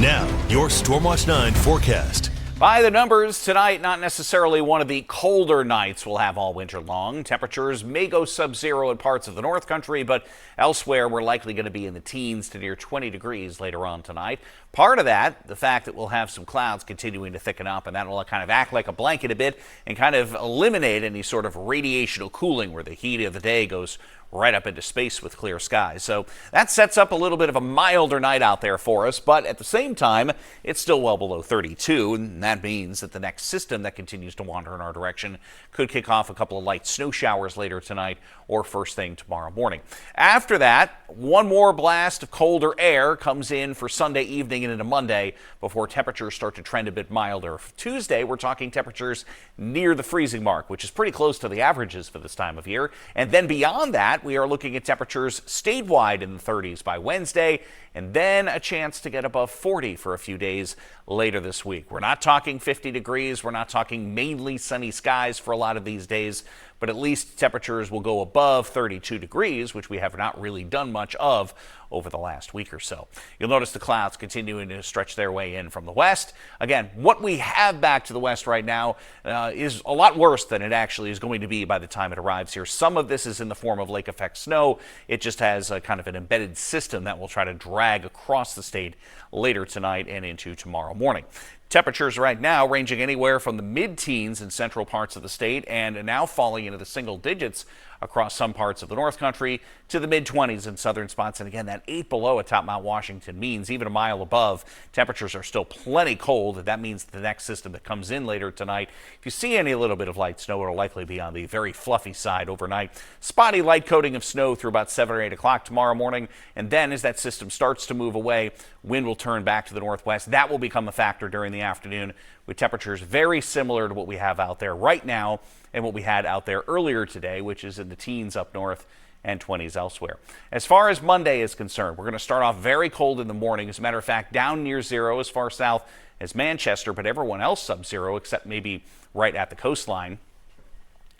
Now, your Stormwatch 9 forecast. By the numbers, tonight, not necessarily one of the colder nights we'll have all winter long. Temperatures may go sub-zero in parts of the North Country, but elsewhere we're likely going to be in the teens to near 20 degrees later on tonight. Part of that, the fact that we'll have some clouds continuing to thicken up, and that will kind of act like a blanket a bit and kind of eliminate any sort of radiational cooling where the heat of the day goes right up into space with clear skies. So that sets up a little bit of a milder night out there for us, but at the same time, it's still well below 32, and that means that the next system that continues to wander in our direction could kick off a couple of light snow showers later tonight or first thing tomorrow morning. After that, one more blast of colder air comes in for Sunday evening and into Monday before temperatures start to trend a bit milder. For Tuesday, we're talking temperatures near the freezing mark, which is pretty close to the averages for this time of year. And then beyond that, we are looking at temperatures statewide in the 30s by Wednesday, and then a chance to get above 40 for a few days later this week. We're not talking 50 degrees. We're not talking mainly sunny skies for a lot of these days, but at least temperatures will go above 32 degrees, which we have not really done much of over the last week or so. You'll notice the clouds continuing to stretch their way in from the west. Again, what we have back to the west right now is a lot worse than it actually is going to be by the time it arrives here. Some of this is in the form of lake effect snow. It just has a kind of an embedded system that will try to drag across the state later tonight and into tomorrow morning. Temperatures right now ranging anywhere from the mid-teens in central parts of the state and now falling into the single digits across some parts of the North Country to the mid-20s in southern spots. And again, that 8 below atop Mount Washington means even a mile above, temperatures are still plenty cold. That means the next system that comes in later tonight, if you see any little bit of light snow, it'll likely be on the very fluffy side overnight. Spotty light coating of snow through about 7 or 8 o'clock tomorrow morning. And then as that system starts to move away, wind will turn back to the northwest. That will become a factor during the afternoon with temperatures very similar to what we have out there right now and what we had out there earlier today, which is in the teens up north and 20s elsewhere. As far as Monday is concerned, we're going to start off very cold in the morning. As a matter of fact, down near zero as far south as Manchester, but everyone else sub-zero except maybe right at the coastline.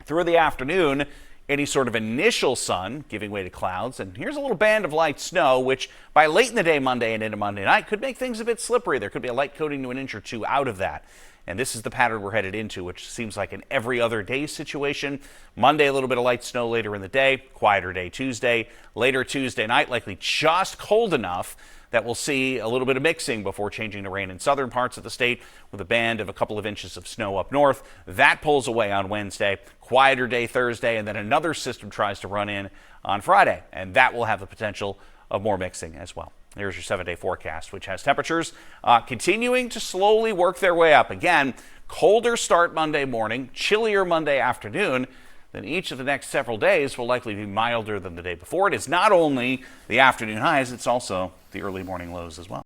Through the afternoon, any sort of initial sun giving way to clouds, and here's a little band of light snow, which by late in the day Monday and into Monday night could make things a bit slippery. There could be a light coating to an inch or two out of that. And this is the pattern we're headed into, which seems like an every other day situation. Monday, a little bit of light snow later in the day, quieter day Tuesday. Later Tuesday night, likely just cold enough that we'll see a little bit of mixing before changing to rain in southern parts of the state with a band of a couple of inches of snow up north. That pulls away on Wednesday, quieter day Thursday, and then another system tries to run in on Friday, and that will have the potential of more mixing as well. There's your 7-day forecast, which has temperatures continuing to slowly work their way up. Again, colder start Monday morning, chillier Monday afternoon. Then each of the next several days will likely be milder than the day before. It is not only the afternoon highs, it's also the early morning lows as well.